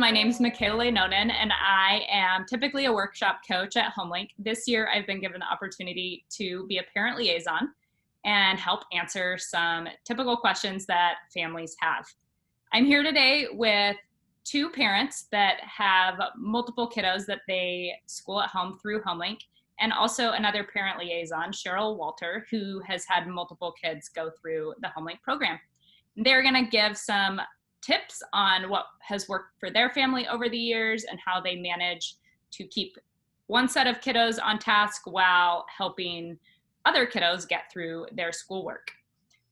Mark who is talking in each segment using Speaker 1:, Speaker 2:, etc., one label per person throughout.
Speaker 1: My name is Michaela Nonan, and I am typically a workshop coach at HomeLink. This year, I've been given the opportunity to be a parent liaison and help answer some typical questions that families have. I'm here today with two parents that have multiple kiddos that they school at home through HomeLink, and also another parent liaison, Cheryl Walter, who has had multiple kids go through the HomeLink program. They're going to give some tips on what has worked for their family over the years and how they manage to keep one set of kiddos on task while helping other kiddos get through their schoolwork.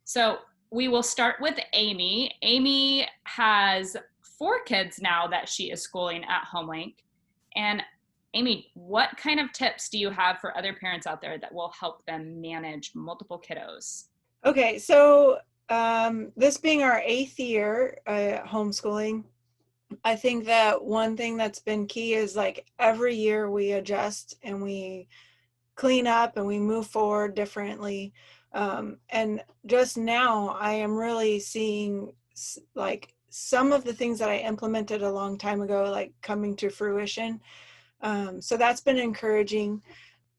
Speaker 1: So we will start with Amy. Amy has 4 kids now that she is schooling at HomeLink. And Amy, what kind of tips do you have for other parents out there that will help them manage multiple kiddos?
Speaker 2: Okay, so this being our 8th year homeschooling, I think that one thing that's been key is like every year we adjust and we clean up and we move forward differently. And just now I am really seeing like some of the things that I implemented a long time ago, like coming to fruition. So that's been encouraging.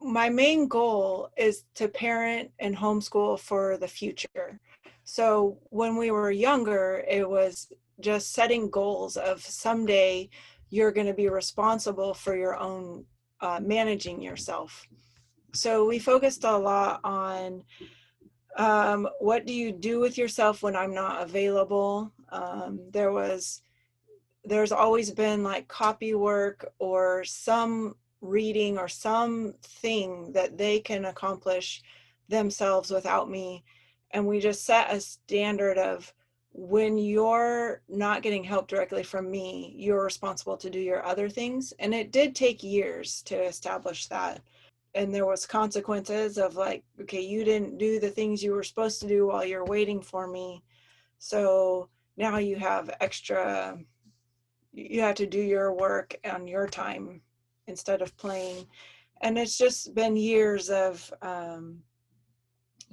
Speaker 2: My main goal is to parent and homeschool for the future. So when we were younger, it was just setting goals of someday you're going to be responsible for your own managing yourself. So we focused a lot on what do you do with yourself when I'm not available. There's always been like copy work or some reading or something that they can accomplish themselves without me. And we just set a standard of when you're not getting help directly from me, you're responsible to do your other things. And it did take years to establish that. And there was consequences of like, okay, you didn't do the things you were supposed to do while you're waiting for me. So now you have you have to do your work on your time instead of playing. And it's just been years of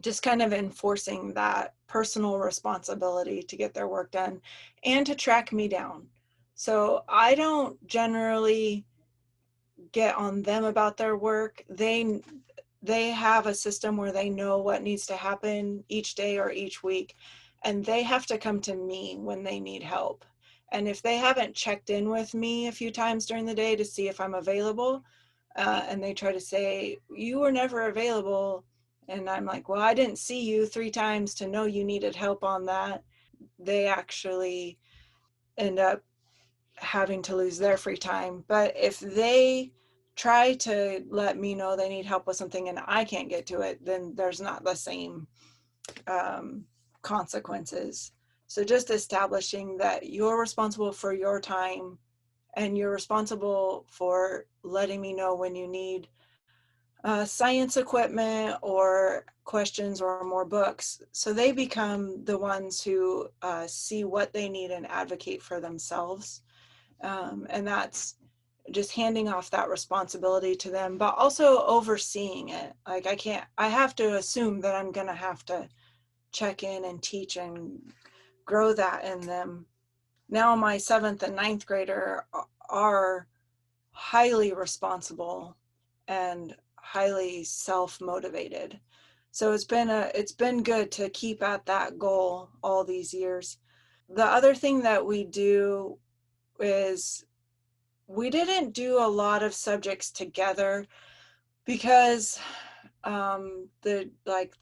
Speaker 2: just kind of enforcing that personal responsibility to get their work done and to track me down. So I don't generally get on them about their work. They have a system where they know what needs to happen each day or each week, and they have to come to me when they need help. And if they haven't checked in with me a few times during the day to see if I'm available, and they try to say, you were never available, and I'm like, well, I didn't see you 3 times to know you needed help on that, they actually end up having to lose their free time. But if they try to let me know they need help with something and I can't get to it, then there's not the same consequences. So just establishing that you're responsible for your time and you're responsible for letting me know when you need science equipment or questions or more books. So they become the ones who see what they need and advocate for themselves. And that's just handing off that responsibility to them, but also overseeing it. Like I have to assume that I'm gonna have to check in and teach and grow that in them. Now my 7th and 9th grader are highly responsible and highly self-motivated. So it's been good to keep at that goal all these years. The other thing that we do is we didn't do a lot of subjects together because the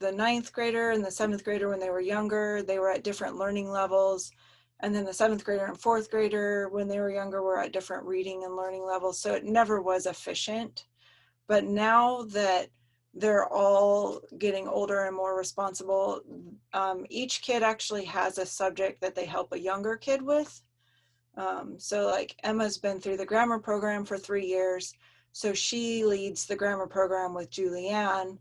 Speaker 2: 9th grader and the 7th grader, when they were younger, they were at different learning levels. And then the 7th grader and 4th grader, when they were younger, were at different reading and learning levels. So it never was efficient. But now that they're all getting older and more responsible, each kid actually has a subject that they help a younger kid with. So like Emma's been through the grammar program for 3 years. So she leads the grammar program with Julianne.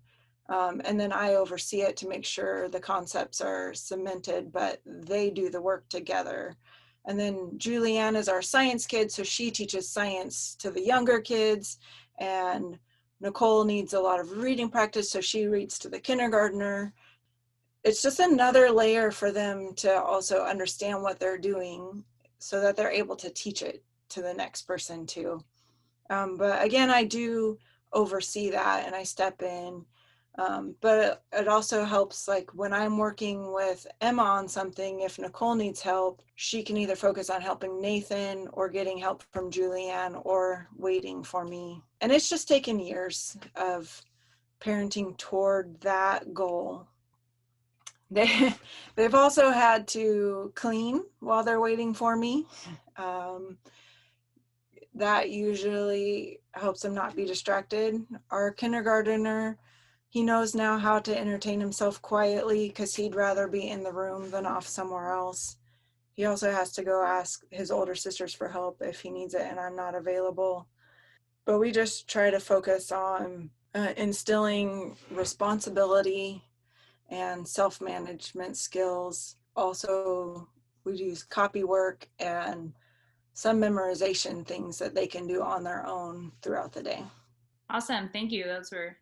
Speaker 2: And then I oversee it to make sure the concepts are cemented, but they do the work together. And then Julianne is our science kid, so she teaches science to the younger kids. And Nicole needs a lot of reading practice, so she reads to the kindergartner. It's just another layer for them to also understand what they're doing so that they're able to teach it to the next person too. But again, I do oversee that and I step in. But it also helps, like when I'm working with Emma on something, if Nicole needs help, she can either focus on helping Nathan or getting help from Julianne or waiting for me. And it's just taken years of parenting toward that goal. They've also had to clean while they're waiting for me. That usually helps them not be distracted. Our kindergartner, he knows now how to entertain himself quietly because he'd rather be in the room than off somewhere else. He also has to go ask his older sisters for help if he needs it and I'm not available. But we just try to focus on instilling responsibility and self-management skills. Also, we use copy work and some memorization things that they can do on their own throughout the day.
Speaker 1: Awesome. Thank you. Those were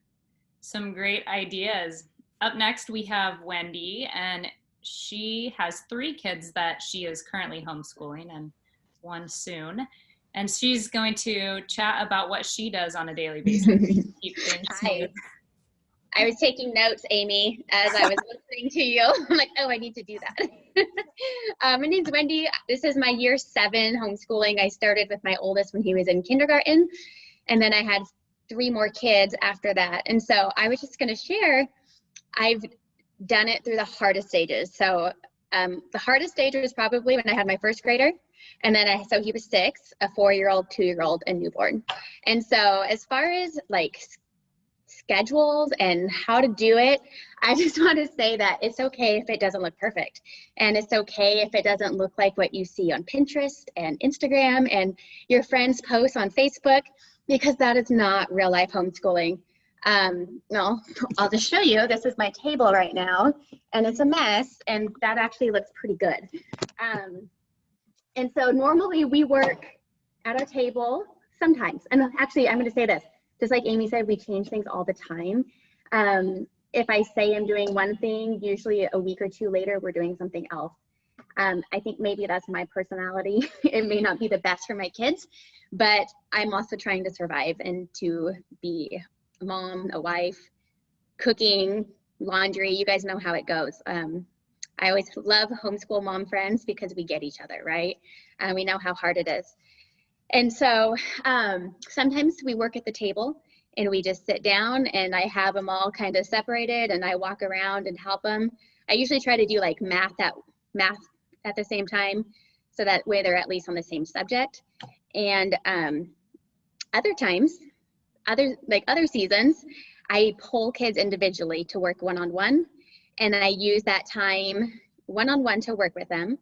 Speaker 1: some great ideas. Up next, we have Wendy, and she has 3 kids that she is currently homeschooling and 1 soon. And she's going to chat about what she does on a daily basis to keep things smooth.
Speaker 3: I was taking notes, Amy, as I was listening to you. I'm like, oh, I need to do that. My name's Wendy. This is my year 7 homeschooling. I started with my oldest when he was in kindergarten, and then I had 3 more kids after that. And so I was just going to share, I've done it through the hardest stages. So the hardest stage was probably when I had my first grader. And then so he was 6, a 4-year-old, 2-year-old, and newborn. And so as far as like schedules and how to do it, I just want to say that it's okay if it doesn't look perfect. And it's okay if it doesn't look like what you see on Pinterest and Instagram and your friends post on Facebook, because that is not real life homeschooling. Well, I'll just show you. This is my table right now, and it's a mess, and that actually looks pretty good. And so normally we work at a table sometimes. And actually, I'm going to say this. Just like Amy said, we change things all the time. If I say I'm doing one thing, usually a week or 2 later, we're doing something else. I think maybe that's my personality. It may not be the best for my kids, but I'm also trying to survive and to be a mom, a wife, cooking, laundry. You guys know how it goes. I always love homeschool mom friends because we get each other, right? And we know how hard it is. And so sometimes we work at the table and we just sit down and I have them all kind of separated and I walk around and help them. I usually try to do like math at the same time, so that way they're at least on the same subject. And other times, other seasons, I pull kids individually to work one-on-one, and I use that time one-on-one to work with them.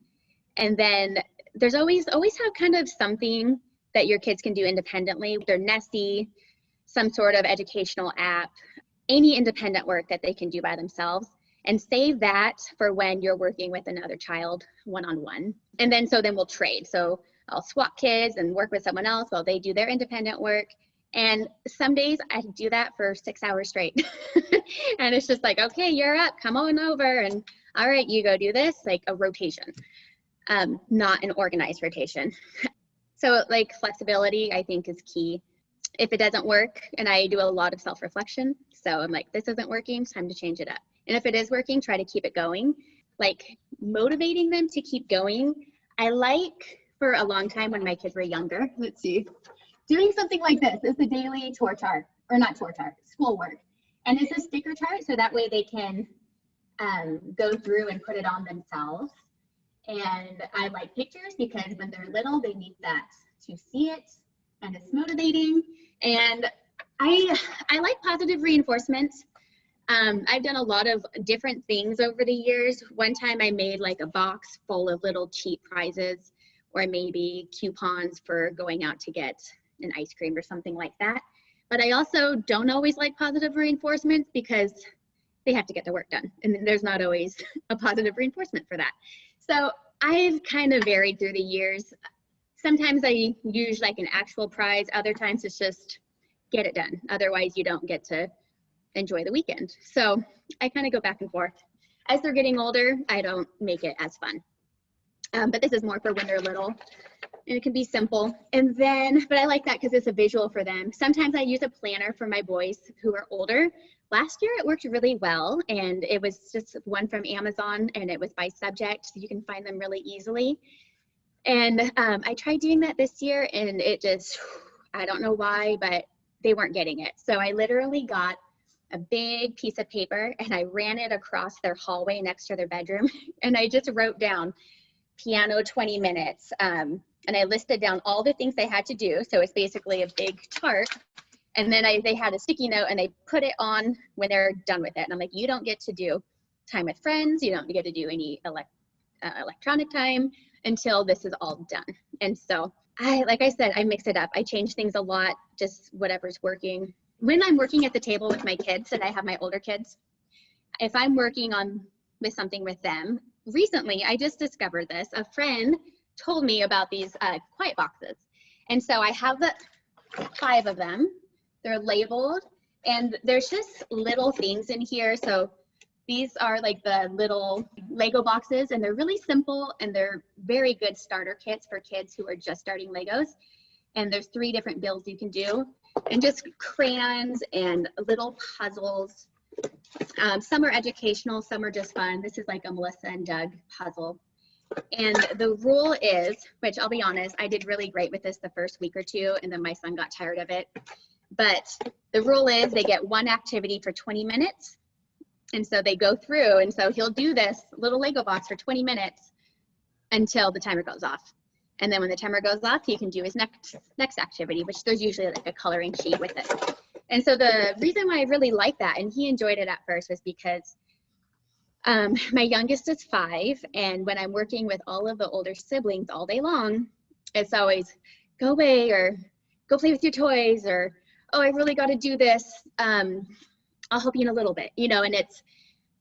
Speaker 3: And then there's always have kind of something that your kids can do independently. They're Nessie, some sort of educational app, any independent work that they can do by themselves, and save that for when you're working with another child one-on-one. And then then we'll trade. So I'll swap kids and work with someone else while they do their independent work. And some days I do that for 6 hours straight. And it's just like, okay, you're up, come on over. And all right, you go do this, like a rotation, not an organized rotation. So like flexibility, I think, is key. If it doesn't work, and I do a lot of self-reflection, so I'm like, this isn't working, it's time to change it up. And if it is working, try to keep it going. Like motivating them to keep going. I like, for a long time when my kids were younger, let's see, doing something like this. It's a daily tour chart, or not tour chart, schoolwork. And it's a sticker chart, so that way they can go through and put it on themselves. And I like pictures because when they're little, they need that to see it, and it's motivating. And I like positive reinforcement. I've done a lot of different things over the years. One time I made like a box full of little cheap prizes, or maybe coupons for going out to get an ice cream or something like that. But I also don't always like positive reinforcement because they have to get the work done, and there's not always a positive reinforcement for that. So I've kind of varied through the years. Sometimes I use like an actual prize. Other times it's just get it done. Otherwise you don't get to enjoy the weekend. So I kind of go back and forth. As they're getting older, I don't make it as fun. But this is more for when they're little, and it can be simple. And then, but I like that because it's a visual for them. Sometimes I use a planner for my boys who are older. Last year it worked really well, and it was just one from Amazon, and it was by subject, so you can find them really easily. And I tried doing that this year, and it just, I don't know why, but they weren't getting it. So I literally got a big piece of paper and I ran it across their hallway next to their bedroom, and I just wrote down piano 20 minutes. And I listed down all the things they had to do. So it's basically a big chart. And then they had a sticky note and they put it on when they're done with it. And I'm like, you don't get to do time with friends. You don't get to do any electronic time until this is all done. And so like I said, I mix it up. I change things a lot, just whatever's working. When I'm working at the table with my kids, and I have my older kids, if I'm working with something with them, recently I just discovered this. A friend told me about these quiet boxes. And so I have 5 of them. They're labeled, and there's just little things in here. So these are like the little Lego boxes, and they're really simple, and they're very good starter kits for kids who are just starting Legos. And there's 3 different builds you can do, and just crayons and little puzzles. Some are educational, some are just fun. This is like a Melissa and Doug puzzle. And the rule is, which I'll be honest, I did really great with this the first week or 2, and then my son got tired of it. But the rule is they get 1 activity for 20 minutes. And so they go through, and so he'll do this little Lego box for 20 minutes until the timer goes off. And then when the timer goes off, he can do his next activity, which there's usually like a coloring sheet with it. And so the reason why I really like that, and he enjoyed it at first, was because my youngest is 5, and when I'm working with all of the older siblings all day long, it's always go away, or go play with your toys, or, oh, I really got to do this. I'll help you in a little bit, you know, and it's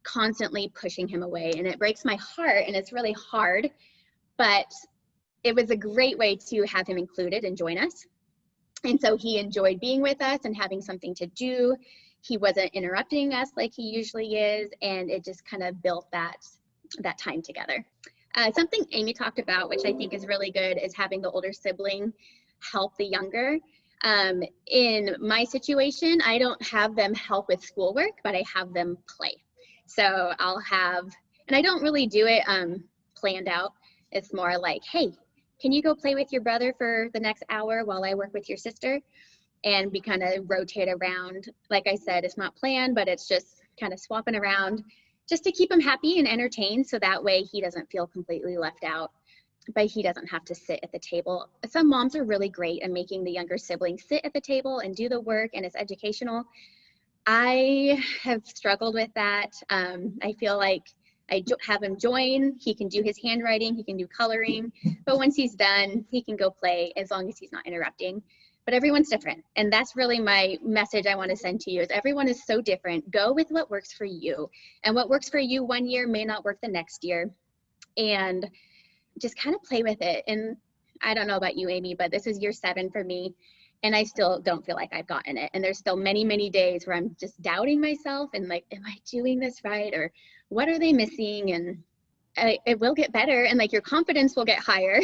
Speaker 3: constantly pushing him away, and it breaks my heart, and it's really hard, but it was a great way to have him included and join us. And so he enjoyed being with us and having something to do. He wasn't interrupting us like he usually is, and it just kind of built that time together. Something Amy talked about, which I think is really good, is having the older sibling help the younger. In my situation, I don't have them help with schoolwork, but I have them play. So I'll have, and I don't really do it planned out. It's more like, hey, can you go play with your brother for the next hour while I work with your sister? And we kind of rotate around. Like I said, it's not planned, but it's just kind of swapping around just to keep him happy and entertained, so that way he doesn't feel completely left out, but he doesn't have to sit at the table. Some moms are really great at making the younger siblings sit at the table and do the work, and it's educational. I have struggled with that. I feel like I have him join, he can do his handwriting, he can do coloring, but once he's done, he can go play as long as he's not interrupting. But everyone's different, and that's really my message I want to send to you, is everyone is so different. Go with what works for you, and what works for you one year may not work the next year, and just kind of play with it. And I don't know about you, Amy, but this is year 7 for me, and I still don't feel like I've gotten it. And there's still many, many days where I'm just doubting myself and like, am I doing this right? Or what are they missing? And it will get better, and like your confidence will get higher,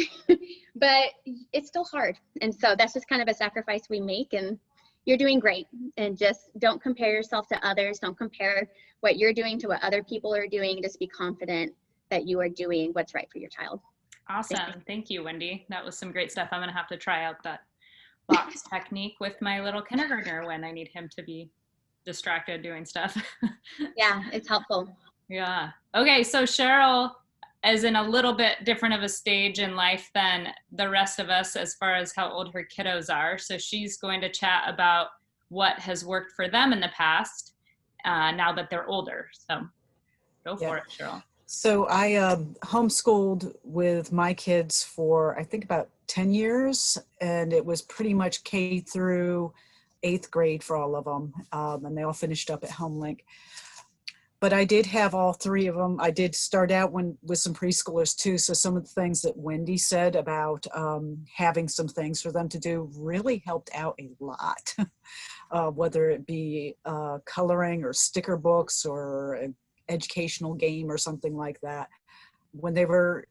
Speaker 3: but it's still hard. And so that's just kind of a sacrifice we make, and you're doing great. And just don't compare yourself to others. Don't compare what you're doing to what other people are doing. Just be confident that you are doing what's right for your child.
Speaker 1: Awesome. Thank you, Wendy. That was some great stuff. I'm going to have to try out that box technique with my little kindergartner when I need him to be distracted doing stuff.
Speaker 3: Yeah, it's helpful.
Speaker 1: Yeah. Okay. So Cheryl is in a little bit different of a stage in life than the rest of us as far as how old her kiddos are. So she's going to chat about what has worked for them in the past now that they're older. So go for it, Cheryl.
Speaker 4: So I homeschooled with my kids for, I think, about 10 years, and it was pretty much K through 8th grade for all of them, and they all finished up at HomeLink. But I did have all 3 of them. I did start out with some preschoolers too, so some of the things that Wendy said about having some things for them to do really helped out a lot, whether it be coloring or sticker books or educational game or something like that. When they were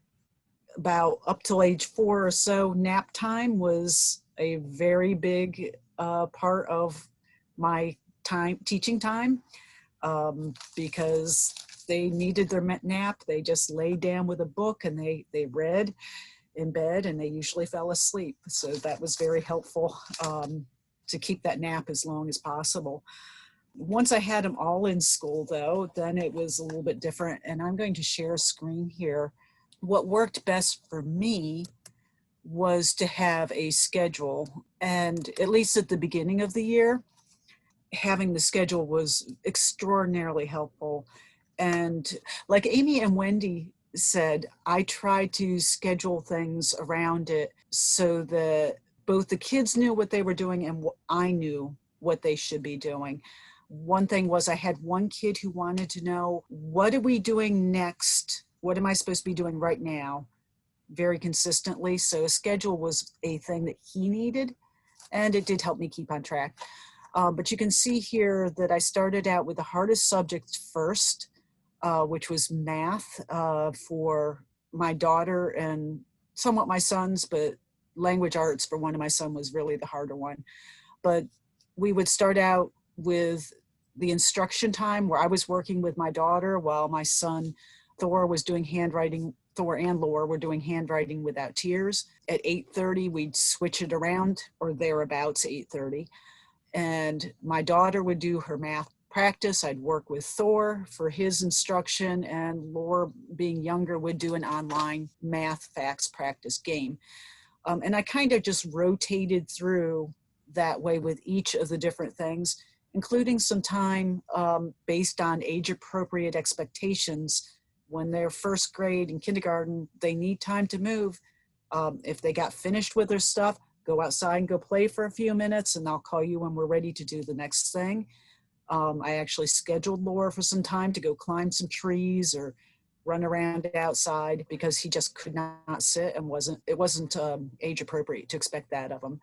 Speaker 4: about up till age 4 or so, nap time was a very big part of my time, teaching time, because they needed their nap. They just laid down with a book and they read in bed, and they usually fell asleep. So that was very helpful, to keep that nap as long as possible. Once I had them all in school, though, then it was a little bit different. And I'm going to share a screen here. What worked best for me was to have a schedule. And at least at the beginning of the year, having the schedule was extraordinarily helpful. And like Amy and Wendy said, I tried to schedule things around it so that both the kids knew what they were doing and I knew what they should be doing. One thing was, I had one kid who wanted to know, what are we doing next? What am I supposed to be doing right now? Very consistently. So a schedule was a thing that he needed, and it did help me keep on track. But you can see here that I started out with the hardest subject first, which was math for my daughter and somewhat my sons, but language arts for one of my sons was really the harder one. But we would start out with the instruction time where I was working with my daughter while my son Thor was doing handwriting. Thor and Laura were doing handwriting without tears. At 8:30, we'd switch it around, or thereabouts 8:30. And my daughter would do her math practice. I'd work with Thor for his instruction, and Laura, being younger, would do an online math facts practice game. And I kind of just rotated through that way with each of the different things, including some time based on age-appropriate expectations. When they're first grade and kindergarten, they need time to move. If they got finished with their stuff, go outside and go play for a few minutes, and I'll call you when we're ready to do the next thing. I actually scheduled Laura for some time to go climb some trees or run around outside, because he just could not sit, and it wasn't age appropriate to expect that of him.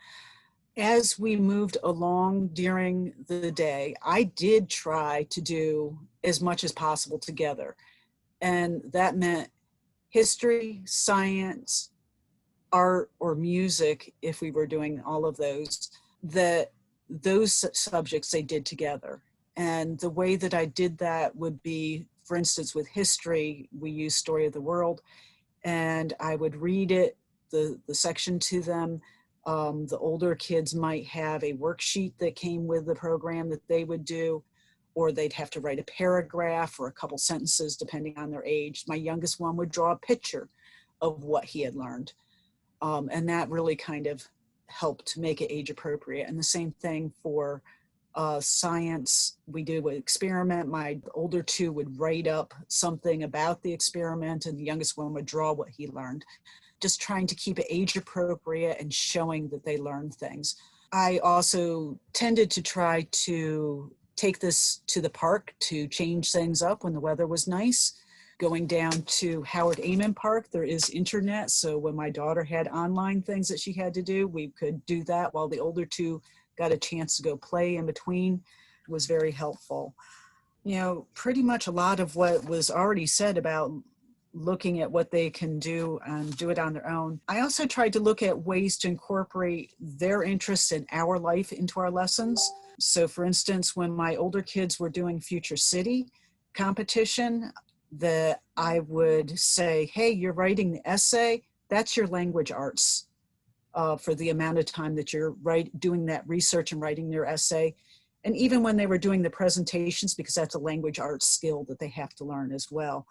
Speaker 4: As we moved along during the day, I did try to do as much as possible together. And that meant history, science, art, or music, if we were doing all of those, those subjects they did together. And the way that I did that would be, for instance, with history, we use Story of the World, and I would read it, the section to them. The older kids might have a worksheet that came with the program that they would do, or they'd have to write a paragraph or a couple sentences depending on their age. My youngest one would draw a picture of what he had learned. And that really kind of helped make it age appropriate. And the same thing for science. We do an experiment. My older two would write up something about the experiment, and the youngest one would draw what he learned. Just trying to keep it age appropriate and showing that they learned things. I also tended to try to take this to the park to change things up when the weather was nice. Going down to Howard Amen Park, there is internet, so when my daughter had online things that she had to do, we could do that while the older two got a chance to go play in between. It was very helpful. You know, pretty much a lot of what was already said about looking at what they can do and do it on their own. I also tried to look at ways to incorporate their interests in our life into our lessons. So for instance, when my older kids were doing Future City competition, that I would say, hey, you're writing the essay, that's your language arts for the amount of time that you're doing that research and writing their essay. And even when they were doing the presentations, because that's a language arts skill that they have to learn as well.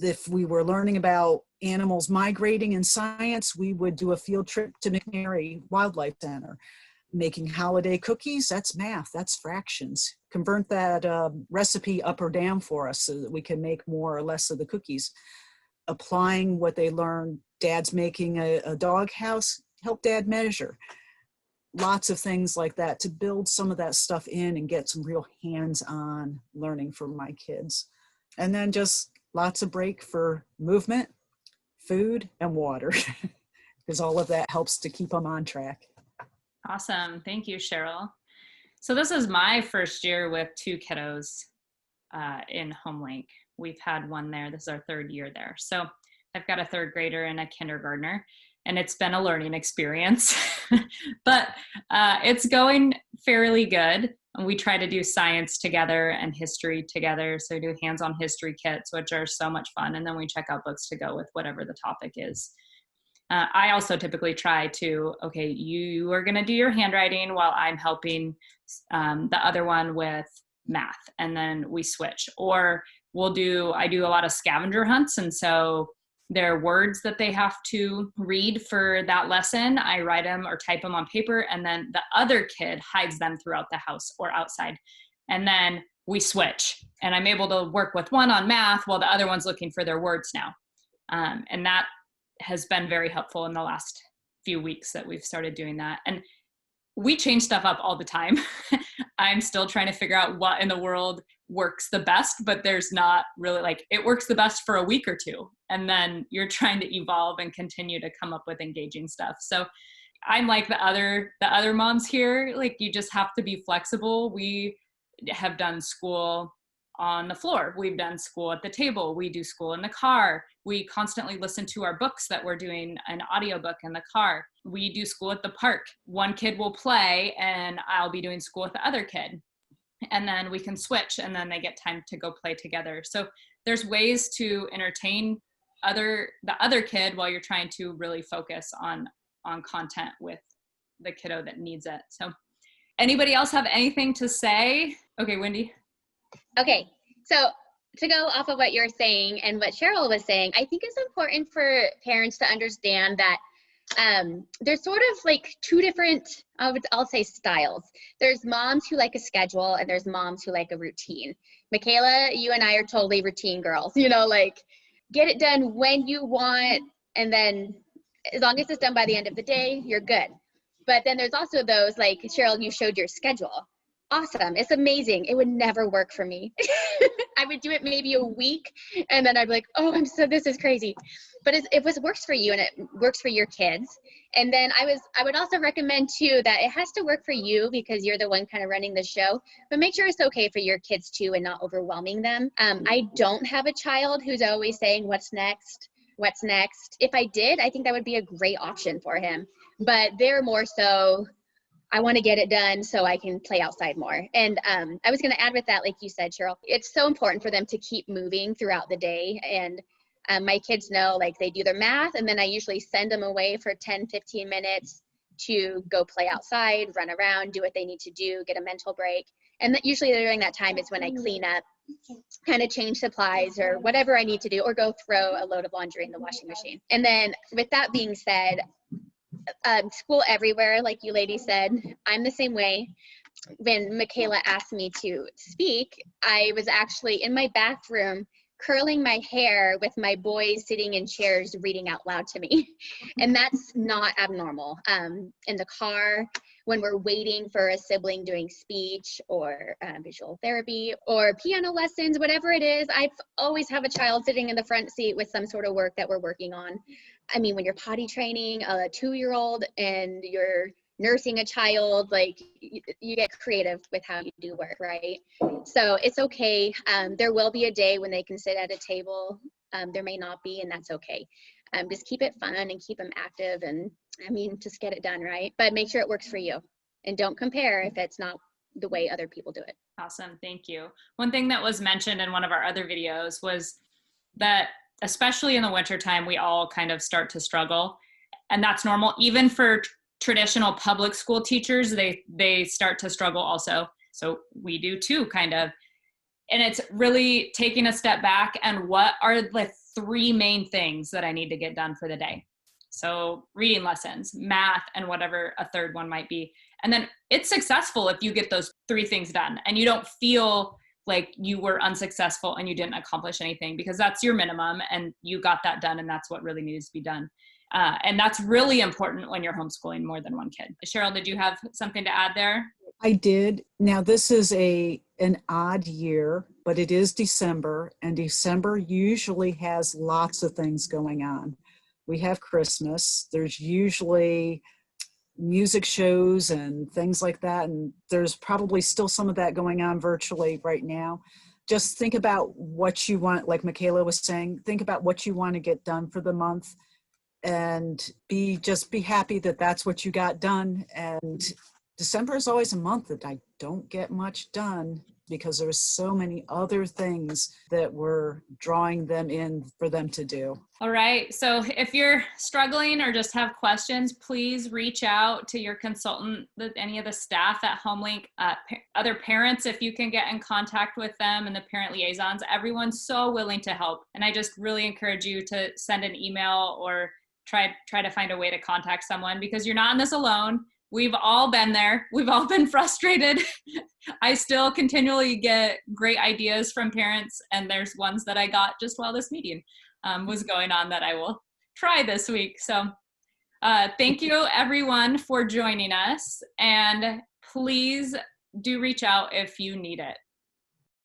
Speaker 4: If we were learning about animals migrating in science, we would do a field trip to McNary Wildlife Center. Making holiday cookies, that's math, that's fractions. Convert that recipe up or down for us so that we can make more or less of the cookies. Applying what they learned, Dad's making a dog house, help Dad measure. Lots of things like that to build some of that stuff in and get some real hands-on learning for my kids. And then just lots of break for movement, food, and water, because all of that helps to keep them on track.
Speaker 1: Awesome. Thank you, Cheryl. So this is my first year with 2 kiddos in HomeLink. We've had one there. This is our 3rd year there. So I've got a third grader and a kindergartner, and it's been a learning experience, but it's going fairly good. And we try to do science together and history together. So we do hands-on history kits, which are so much fun. And then we check out books to go with whatever the topic is. I also typically try to, okay, you are going to do your handwriting while I'm helping the other one with math. And then we switch. Or I do a lot of scavenger hunts. And so there are words that they have to read for that lesson. I write them or type them on paper, and then the other kid hides them throughout the house or outside. And then we switch, and I'm able to work with one on math while the other one's looking for their words now. And that has been very helpful in the last few weeks that we've started doing that. And we change stuff up all the time. I'm still trying to figure out what in the world works the best, but there's not really it works the best for a week or two. And then you're trying to evolve and continue to come up with engaging stuff. So I'm like the other moms here, you just have to be flexible. We have done school on the floor. We've done school at the table. We do school in the car. We constantly listen to our books that we're doing an audiobook in the car. We do school at the park. One kid will play and I'll be doing school with the other kid. And then we can switch, and then they get time to go play together. So there's ways to entertain the other kid while you're trying to really focus on content with the kiddo that needs it. So anybody else have anything to say? Okay, Wendy.
Speaker 3: Okay, so to go off of what you're saying and what Cheryl was saying, I think it's important for parents to understand that there's sort of two different, I'll say, styles. There's moms who like a schedule, and there's moms who like a routine. Michaela, you and I are totally routine girls, get it done when you want, and then as long as it's done by the end of the day, you're good. But then there's also those, like Cheryl, you showed your schedule. Awesome. It's amazing. It would never work for me. I would do it maybe a week, and then I'd be like, oh, this is crazy. But it works for you, and it works for your kids. And then I would also recommend too that it has to work for you because you're the one kind of running the show, but make sure it's okay for your kids too and not overwhelming them. I don't have a child who's always saying, what's next? What's next? If I did, I think that would be a great option for him. But they're more so, I want to get it done so I can play outside more. And I was going to add with that, like you said, Cheryl, it's so important for them to keep moving throughout the day. And my kids know, they do their math, and then I usually send them away for 10, 15 minutes to go play outside, run around, do what they need to do, get a mental break. And usually during that time is when I clean up, kind of change supplies or whatever I need to do, or go throw a load of laundry in the washing machine. And then with that being said, school everywhere, like you ladies said, I'm the same way. When Michaela asked me to speak, I was actually in my bathroom curling my hair with my boys sitting in chairs reading out loud to me. And that's not abnormal. In the car, when we're waiting for a sibling doing speech or visual therapy or piano lessons, whatever it is, I always have a child sitting in the front seat with some sort of work that we're working on. I mean, when you're potty training a 2-year-old and you're nursing a child, you get creative with how you do work, right? So it's okay. There will be a day when they can sit at a table. There may not be, and that's okay. Just keep it fun and keep them active, and just get it done, right? But make sure it works for you, and don't compare if it's not the way other people do it.
Speaker 1: Awesome, thank you. One thing that was mentioned in one of our other videos was that especially in the wintertime, we all kind of start to struggle, and that's normal. Even for traditional public school teachers, they start to struggle also. So we do too, kind of. And it's really taking a step back and what are the 3 main things that I need to get done for the day? So reading lessons, math, and whatever a third one might be. And then it's successful if you get those 3 things done and you don't feel like you were unsuccessful and you didn't accomplish anything, because that's your minimum and you got that done, and that's what really needs to be done. And that's really important when you're homeschooling more than one kid. Cheryl, did you have something to add there?
Speaker 4: I did. Now, this is an odd year, but it is December, and December usually has lots of things going on. We have Christmas. There's usually music shows and things like that, and there's probably still some of that going on virtually right now. just think about what you want, like Michaela was saying, think about what you want to get done for the month and be happy that that's what you got done. And December is always a month that I don't get much done because there's so many other things that we're drawing them in for them to do.
Speaker 1: All right. So if you're struggling or just have questions, please reach out to your consultant, any of the staff at HomeLink, other parents, if you can get in contact with them, and the parent liaisons. Everyone's so willing to help. And I just really encourage you to send an email or try to find a way to contact someone, because you're not in this alone. We've all been there. We've all been frustrated. I still continually get great ideas from parents, and there's ones that I got just while this meeting was going on that I will try this week. So thank you everyone for joining us, and please do reach out if you need it.